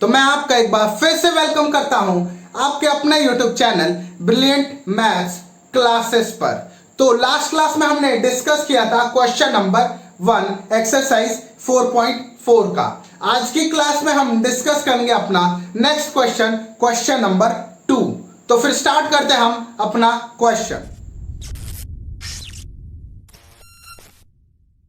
तो मैं आपका एक बार फिर से वेलकम करता हूं आपके अपने YouTube channel brilliant maths classes पर। तो लास्ट क्लास में हमने डिस्कस किया था क्वेश्चन नंबर 1 एक्सरसाइज 4.4 का। आज की क्लास में हम डिस्कस करेंगे अपना नेक्स्ट क्वेश्चन नंबर 2। तो फिर स्टार्ट करते हैं हम अपना क्वेश्चन।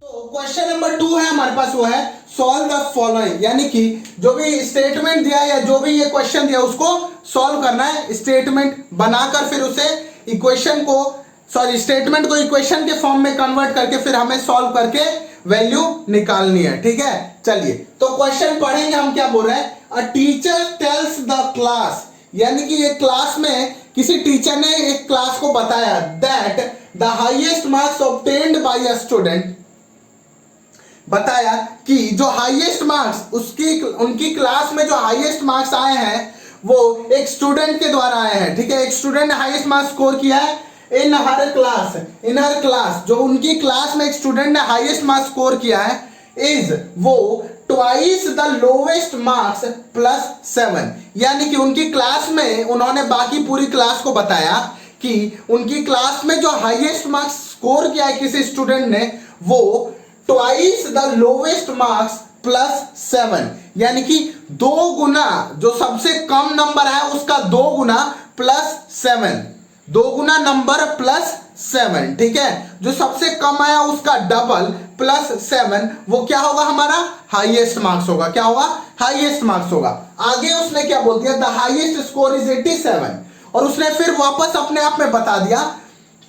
तो क्वेश्चन नंबर 2 है हमारे पास, वो है सॉल्व द फॉलोइंग, यानी कि जो भी स्टेटमेंट दिया या जो भी ये क्वेश्चन दिया उसको सॉल्व करना है। स्टेटमेंट बनाकर फिर उसे स्टेटमेंट को इक्वेशन के फॉर्म में कन्वर्ट करके फिर हमें सॉल्व करके वैल्यू निकालनी है। ठीक है, चलिए तो क्वेश्चन पढ़ेंगे हम। क्या बोल रहे हैं? A teacher tells the class, यानी कि एक क्लास में किसी टीचर ने एक क्लास को बताया that the highest marks obtained by a student, बताया कि जो हाईएस्ट मार्क्स उनकी क्लास में जो हाईएस्ट मार्क्स आए हैं वो एक स्टूडेंट के द्वारा आए हैं। ठीक है, एक स्टूडेंट ने हाईएस्ट मार्क्स स्कोर किया है इन हर क्लास। जो उनकी क्लास में एक स्टूडेंट ने हाईएस्ट मार्क्स स्कोर किया है इज वो twice the lowest marks plus 7, यानी कि उनकी क्लास में उन्होंने बाकी पूरी क्लास को बताया कि उनकी क्लास में जो हाईएस्ट मार्क्स स्कोर किया है किसी स्टूडेंट ने वो twice the lowest marks plus 7, यानी कि 2 गुना जो सबसे कम नंबर है उसका 2 गुना प्लस 7, 2 गुना नंबर प्लस 7। ठीक है, जो सबसे कम आया उसका डबल प्लस 7, वो क्या होगा? हमारा हाईएस्ट मार्क्स होगा। क्या होगा? हाईएस्ट मार्क्स होगा। आगे उसने क्या बोल दिया? द हाईएस्ट स्कोर इज 87, और उसने फिर वापस अपने आप में बता दिया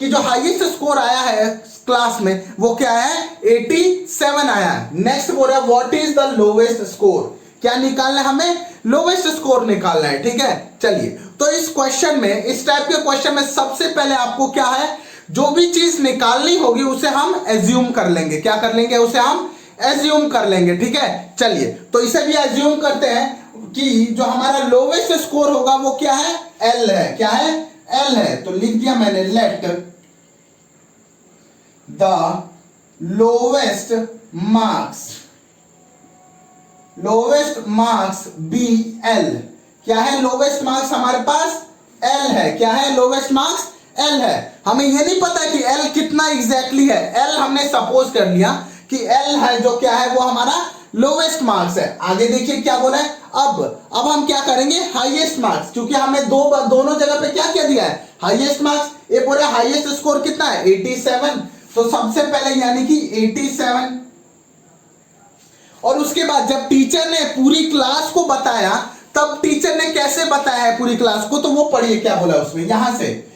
कि जो हाईएस्ट स्कोर आया है क्लास में वो क्या है? 87 आया है। नेक्स्ट बोल रहा है what is the lowest score, क्या निकालना है? हमें लोवेस्ट स्कोर निकालना है। ठीक है, चलिए तो इस क्वेश्चन में, इस टाइप के क्वेश्चन में सबसे पहले आपको क्या है, जो भी चीज निकालनी होगी उसे हम एज्यूम कर लेंगे। क्या कर लेंगे? उसे हम एज्यूम कर लेंगे। ठीक है, चलिए तो इसे भी एज्यूम करते हैं कि जो हमारा लोवेस्ट स्कोर होगा वो क्या है? एल है। क्या है? एल है। तो लिख दिया मैंने, let the lowest marks be L. क्या है? लोवेस्ट मार्क्स हमारे पास एल है। क्या है? लोवेस्ट मार्क्स एल है। हमें यह नहीं पता कि एल कितना एग्जैक्टली है। एल हमने सपोज कर लिया कि एल है, जो क्या है वो हमारा लोवेस्ट मार्क्स है। आगे देखिए क्या बोला है। अब हम क्या करेंगे? हाईएस्ट मार्क्स, क्योंकि हमें दोनों जगह पे क्या दिया है? Highest marks. ये बोले हाईएस्ट स्कोर कितना है? 87। तो सबसे पहले यानी कि 87, और उसके बाद जब टीचर ने पूरी क्लास को बताया तब टीचर ने कैसे बताया है पूरी क्लास को, तो वो पढ़िए क्या बोला उसमें। यहां से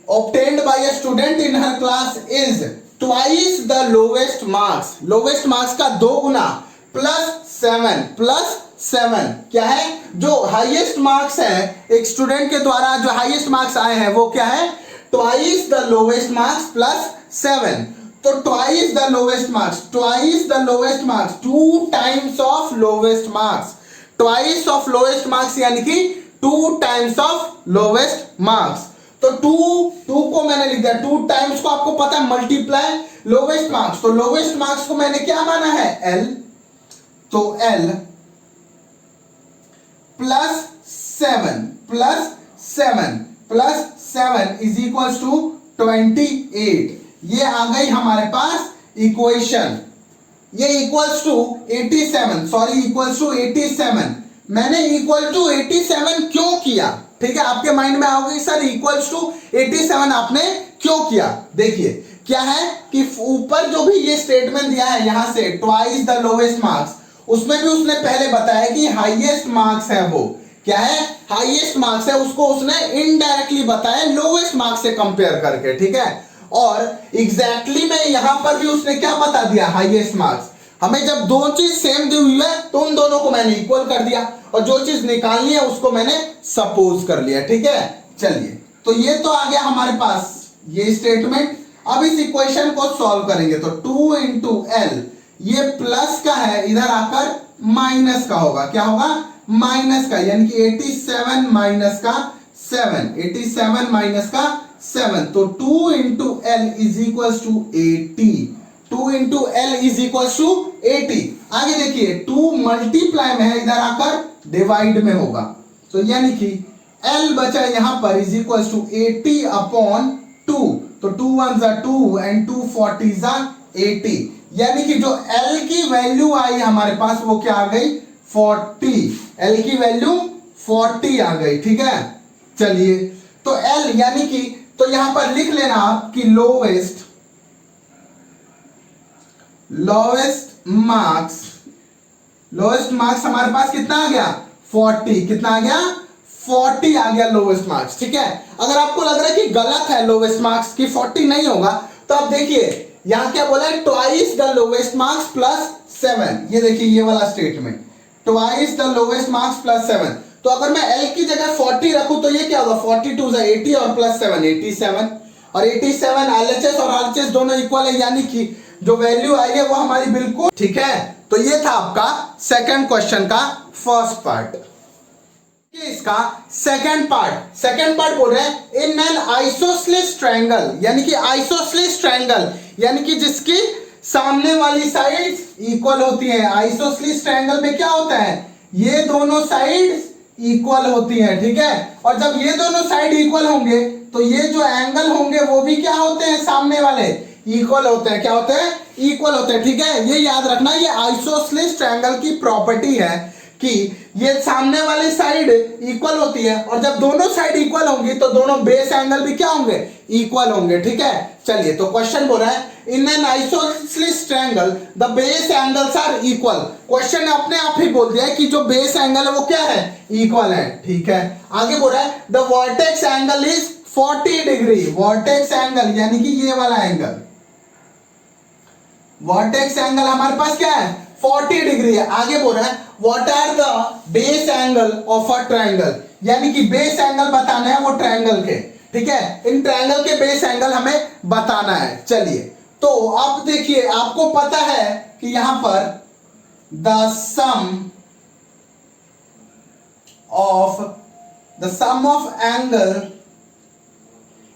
obtained by a student in her class is twice the lowest marks, lowest marks का 2 गुना प्लस 7 क्या है? जो हाईएस्ट मार्क्स है एक स्टूडेंट के द्वारा जो हाईएस्ट मार्क्स आए हैं वो क्या है? Twice the lowest marks plus 7। तो twice the lowest marks 2 times of lowest marks, twice of lowest marks यानी कि 2 टाइम्स ऑफ लोवेस्ट मार्क्स। तो 2 को मैंने लिख दिया, 2 टाइम्स को आपको पता है मल्टीप्लाई लोवेस्ट मार्क्स। तो लोवेस्ट मार्क्स को मैंने क्या माना है? एल। तो L plus 7 is equal to 28। ये आ गई हमारे पास इक्वेशन। ये इक्वल्स टू 87। मैंने इक्वल टू 87 क्यों किया? ठीक है, आपके माइंड में आओगे सर इक्वल्स टू 87 आपने क्यों किया? देखिए क्या है कि ऊपर जो भी ये स्टेटमेंट दिया है यहां से ट्वाइस द लोवेस्ट मार्क्स, उसमें भी उसने पहले बताया कि हाईएस्ट मार्क्स है, वो क्या है? हाईएस्ट मार्क्स है। उसको उसने इनडायरेक्टली बताया लोवेस्ट मार्क्स से कंपेयर करके। ठीक है, और एग्जैक्टली में यहां पर भी उसने क्या बता दिया? Highest marks. हमें जब दो चीज सेम दी हुई है तो उन दोनों को मैंने इक्वल कर दिया, और जो चीज निकालनी है उसको मैंने सपोज कर लिया। ठीक है, चलिए तो ये तो आ गया हमारे पास ये स्टेटमेंट। अब इस इक्वेशन को सॉल्व करेंगे तो 2 इंटू एल, ये प्लस का है, इधर आकर माइनस का होगा। क्या होगा? माइनस का, यानी कि 87 माइनस का 7। तो 2 into L is equal to 80। 2 into L is equal to 80। आगे देखिए 2 मल्टीप्लाई में है, इधर आकर डिवाइड में होगा। तो यानी कि L बचा यहां पर इज इक्वल टू 80/2। तो 2 1 जा 2 एंड 2 40 जा 80, यानी कि जो L की वैल्यू आई हमारे पास वो क्या आ गई 40। L की वैल्यू 40 आ गई, ठीक है। चलिए तो L यानी कि तो यहां पर लिख लेना आप कि लोवेस्ट मार्क्स हमारे पास कितना आ गया 40। कितना आ गया 40 आ गया लोवेस्ट मार्क्स, ठीक है। अगर आपको लग रहा है कि गलत है लोवेस्ट मार्क्स की 40 नहीं होगा, तो आप देखिए यहां क्या बोला है twice the lowest marks plus 7। ये देखिए ये वाला statement twice the lowest marks plus 7। तो अगर मैं L की जगह 40 रखूं तो ये क्या होगा 42 से 80 और प्लस 7 87 और 87 LHS और RHS दोनों इक्वल है, यानी कि जो वैल्यू आई है वो हमारी बिल्कुल ठीक है। तो ये था आपका सेकंड क्वेश्चन का फर्स्ट पार्ट। इसका सेकंड पार्ट बोल रहे हैं इन एन आइसोसेलेस ट्रायंगल, यानी कि आइसोसेलेस ट्रायंगल यानी कि जिसकी सामने वाली साइड्स इक्वल होती हैं। आइसोसेलेस ट्रायंगल में क्या होता है ये दोनों साइड्स इक्वल होती हैं, ठीक है। और जब ये दोनों साइड इक्वल होंगे तो ये जो एंगल होंगे वो भी क्या होते हैं सामने वाले इक्वल होते हैं। क्या होते हैं इक्वल होते हैं, ठीक है। ये याद रखना ये आइसोसेलेस ट्रायंगल की प्रॉपर्टी है कि ये सामने वाली साइड इक्वल होती है और जब दोनों साइड इक्वल होंगी तो दोनों बेस एंगल भी क्या होंगे इक्वल होंगे, ठीक है। चलिए तो क्वेश्चन बोल रहा है in an isosceles triangle the base angles are equal. Question अपने आप ही बोल दिया है कि जो बेस एंगल है वो क्या है इक्वल है, ठीक है। आगे बोल रहा है the vertex angle is 40 degree. Vertex angle यानी कि ये वाला एंगल, वर्टेक्स एंगल हमारे पास क्या है 40 डिग्री है। आगे बोल रहा है what are the base angle of a triangle, यानी कि बेस एंगल बताना है वो ट्रायंगल के, ठीक है। इन ट्रायंगल के बेस एंगल हमें बताना है। चलिए तो अब देखिए आपको पता है कि यहां पर the sum of angle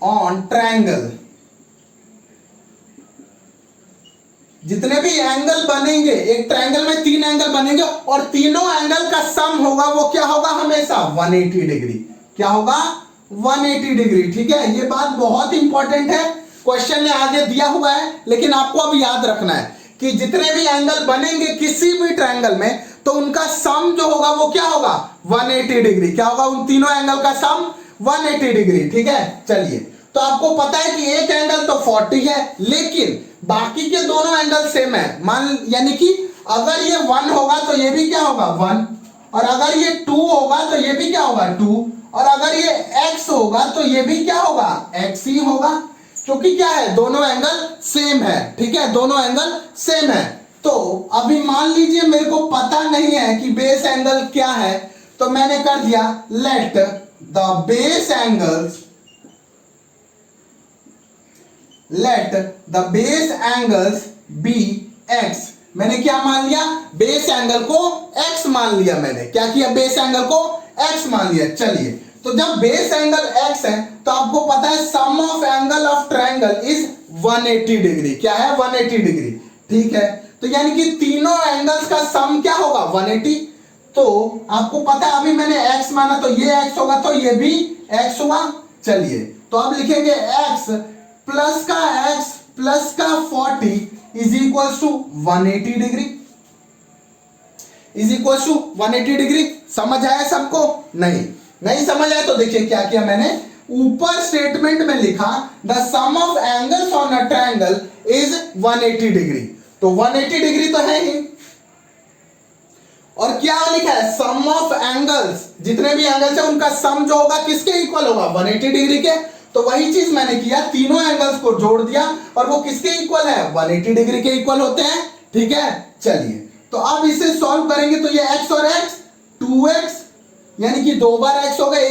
on triangle, जितने भी एंगल बनेंगे एक ट्रायंगल में 3 एंगल बनेंगे और तीनों एंगल का सम होगा वो क्या होगा हमेशा 180 डिग्री। क्या होगा 180 डिग्री, ठीक है। ये बात बहुत इंपॉर्टेंट है, क्वेश्चन ने आगे दिया हुआ है, लेकिन आपको अब याद रखना है कि जितने भी एंगल बनेंगे किसी भी ट्रायंगल में तो उनका सम जो होगा वो क्या होगा 180 डिग्री। क्या होगा उन तीनों एंगल का सम 180 डिग्री, ठीक है। चलिए तो आपको पता है कि एक एंगल तो 40 है लेकिन बाकी के दोनों एंगल सेम है। मान यानी कि अगर ये 1 होगा तो ये भी क्या होगा 1 और अगर ये 2 होगा तो ये भी क्या होगा 2 और अगर ये x होगा तो ये भी क्या होगा x ही होगा, क्योंकि क्या है दोनों एंगल सेम है, ठीक है। दोनों एंगल सेम है। तो अभी मान लीजिए मेरे को पता नहीं है कि बेस एंगल क्या है, तो मैंने कर दिया let the base angles be x। मैंने क्या मान लिया बेस एंगल को x मान लिया। मैंने क्या किया बेस एंगल को x मान लिया। चलिए तो जब बेस एंगल x है तो आपको पता है sum of angle of triangle is 180 degree. क्या है 180 डिग्री, ठीक है। तो यानी कि तीनों एंगल्स का सम क्या होगा 180। तो आपको पता है अभी मैंने x माना तो ये x होगा तो ये भी x होगा। चलिए तो अब लिखेंगे x प्लस का 40 is equal to 180 degree, is equal to 180 degree. समझ आया सबको? नहीं समझ आया तो देखिए क्या किया मैंने, ऊपर स्टेटमेंट में लिखा the sum of angles on a triangle is 180 degree. तो 180 डिग्री तो है ही, और क्या लिखा है सम ऑफ एंगल्स, जितने भी एंगल्स है उनका सम जो होगा किसके इक्वल होगा 180 डिग्री के। तो वही चीज मैंने किया, तीनों एंगल्स को जोड़ दिया और वो किसके इक्वल है 180 डिग्री के इक्वल होते हैं, ठीक है। चलिए तो अब इसे सॉल्व करेंगे तो ये x और x 2x यानी कि 2 बार x हो गए,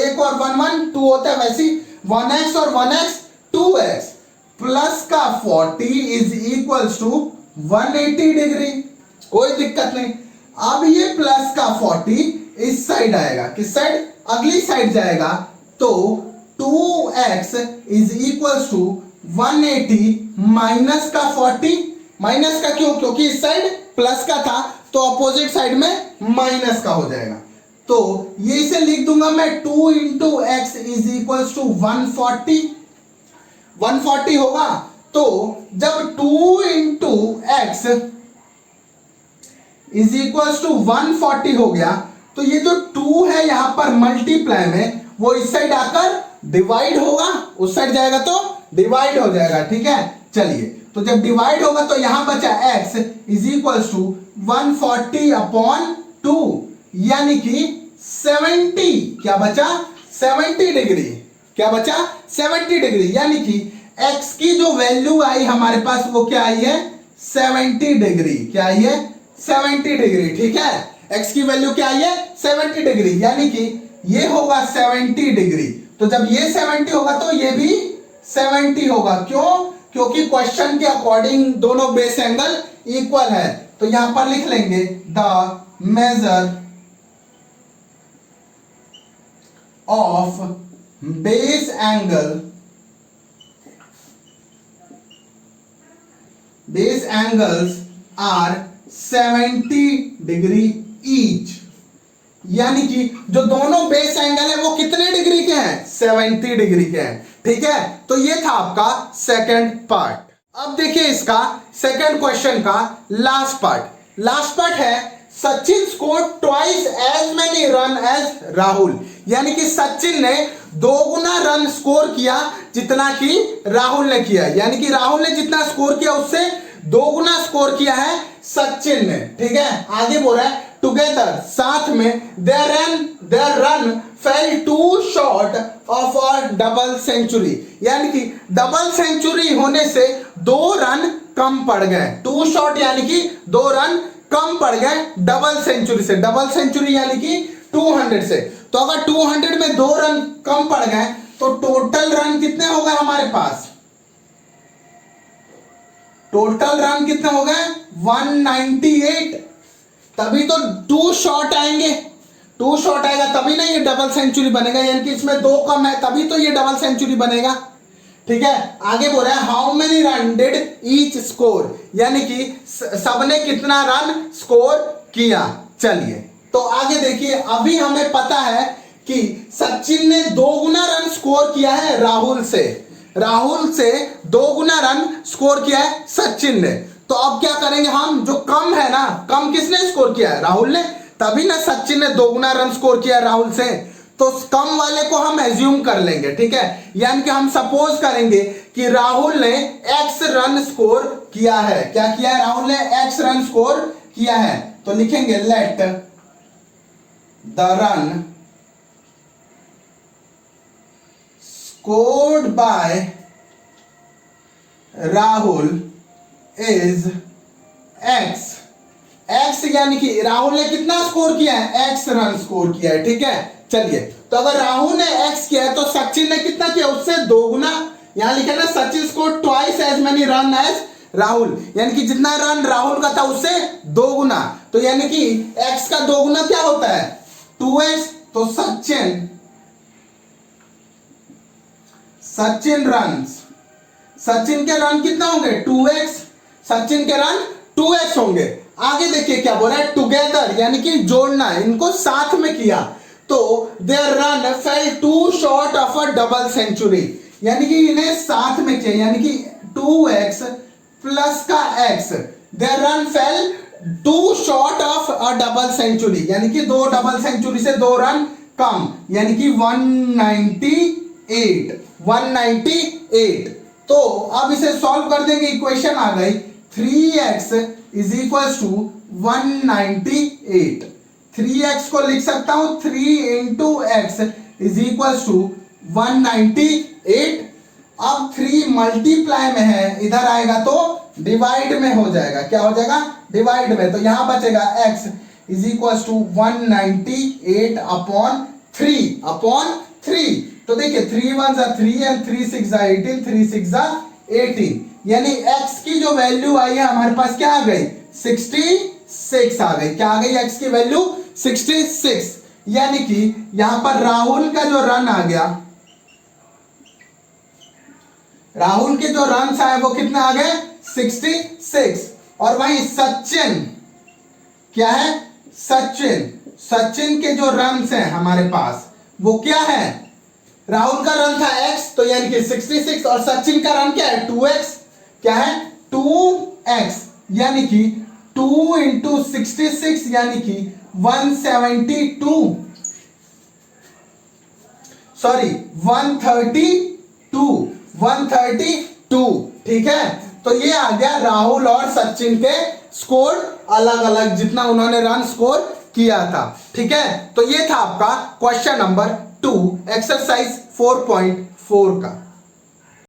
एक और 1 1 2 होता है, वैसी 1x और 1x 2x प्लस का 40 इज इक्वल टू 180 डिग्री। कोई दिक्कत नहीं। अब ये प्लस का 40 इस साइड आएगा, किस साइड अगली साइड जाएगा, तो 2x is equal to 180 minus का 40। माइनस का क्यों, क्योंकि इस साइड प्लस का था, तो तो अपोजिट साइड में माइनस का हो जाएगा। तो ये इसे लिख दूंगा मैं 2 into X is equal to 140 होगा। तो जब 2 into X is equal to 140 हो गया, तो ये जो 2 है यहां पर मल्टीप्लाई में, वो इस साइड आकर डिवाइड होगा, उस साइड जाएगा तो डिवाइड हो जाएगा। ठीक है, चलिए, तो जब डिवाइड होगा तो यहां बचा x is equal to 140 upon 2, यानी कि 70, क्या बचा 70 डिग्री, क्या बचा 70 डिग्री, यानी कि x की जो वैल्यू आई हमारे पास वो क्या आई है 70 डिग्री, क्या आई है 70 डिग्री। ठीक है, x की वैल्यू क्या आई है 70 डिग्री, यानी कि ये होगा 70 डिग्री। तो जब ये 70 होगा तो ये भी 70 होगा। क्यों? क्योंकि क्वेश्चन के अकॉर्डिंग दोनों बेस एंगल इक्वल है। तो यहां पर लिख लेंगे the major of base angles are 70 degree each, यानी कि जो दोनों बेस एंगल है वो कितने डिग्री के हैं 70 डिग्री के हैं। ठीक है, तो ये था आपका सेकंड पार्ट। अब देखिए इसका सेकंड क्वेश्चन का लास्ट पार्ट है Sachin score twice as many run as Rahul, यानी कि सचिन ने 2 गुना रन स्कोर किया जितना कि राहुल ने किया, यानी कि राहुल ने जितना स्कोर किया उससे 2 गुना स्कोर किया है सचिन ने। ठीक है, आगे बोल रहा है टुगेदर, साथ में their run fell too short of a double century, यानी कि डबल सेंचुरी होने से 2 रन कम पड़ गए। टू शॉट यानी कि 2 रन कम पड़ गए डबल सेंचुरी से, डबल सेंचुरी यानी कि 200 से। तो अगर 200 में 2 रन कम पड़ गए तो टोटल रन कितने हो गए हमारे पास, टोटल रन कितने हो गए 198। तभी तो 2 शॉट आएंगे, 2 शॉट आएगा तभी ना ये डबल सेंचुरी बनेगा, यानी कि इसमें 2 कम है तभी तो ये डबल सेंचुरी बनेगा। ठीक है, आगे बोल रहा है how many run did each score, यानी कि सबने कितना रन स्कोर किया। चलिए, तो आगे देखिए, अभी हमें पता है कि सचिन ने 2 गुना रन स्कोर किया है राहुल से 2 गुना रन स्कोर किया है सचिन ने। तो अब क्या करेंगे हम, जो कम है ना, कम किसने स्कोर किया है राहुल ने, तभी ना सचिन ने 2 गुना रन स्कोर किया राहुल से। तो कम वाले को हम एज्यूम कर लेंगे। ठीक है, यानी कि हम सपोज करेंगे कि राहुल ने x रन स्कोर किया है। क्या किया है राहुल ने, x रन स्कोर किया है। तो लिखेंगे let the run scored by Rahul is x यानी कि राहुल ने कितना स्कोर किया है, x रन स्कोर किया है। ठीक है, चलिए, तो अगर राहुल ने x किया है तो सचिन ने कितना किया, उससे 2 गुना। यहां लिखा ना Sachin score twice as many run as Rahul, यानी कि जितना रन राहुल का था उससे 2 गुना। तो यानी कि x का 2 गुना क्या होता है 2x। तो सचिन के रन कितना होंगे 2x, सचिन के रन 2x होंगे। आगे देखिए क्या बोल रहा है टुगेदर, यानी कि जोड़ना, इनको साथ में किया तो their run fell too short of a double century, यानी कि इन्हें साथ में किया, यानी कि 2x प्लस का x, their run fell too short of a double century, यानी कि 2 डबल सेंचुरी से 2 रन कम, यानी कि 198। तो अब इसे सॉल्व कर देंगे, इक्वेशन आ गई 3x is equal to 198। 3x को लिख सकता हूं 3 into X is equal to 198। अब 3 मल्टीप्लाई में है, इधर आएगा तो डिवाइड में हो जाएगा। क्या हो जाएगा डिवाइड में, तो यहां बचेगा x is equal to 198 upon 3। तो देखिए 3 1 3 एंड 3 6 18, 3 6 18, यानी x की जो वैल्यू आई है हमारे पास क्या आ गई 66 आ गई। क्या आ गई x की वैल्यू 66, यानी कि यहां पर राहुल का जो रन आ गया, राहुल के जो रन आए वो कितने आ गए 66, और वहीं सचिन क्या है? सचिन। सचिन के जो रन्स हैं हमारे पास वो क्या है? राहुल का रन था x, तो यानी कि 66, और सचिन का रन क्या है? 2x। क्या है? 2x, यानी कि 2 इंटू 66 यानी कि 172, सॉरी 132। ठीक है, तो ये आ गया राहुल और सचिन के स्कोर अलग अलग, जितना उन्होंने रन स्कोर किया था। ठीक है, तो ये था आपका क्वेश्चन नंबर 2 एक्सरसाइज 4.4 का।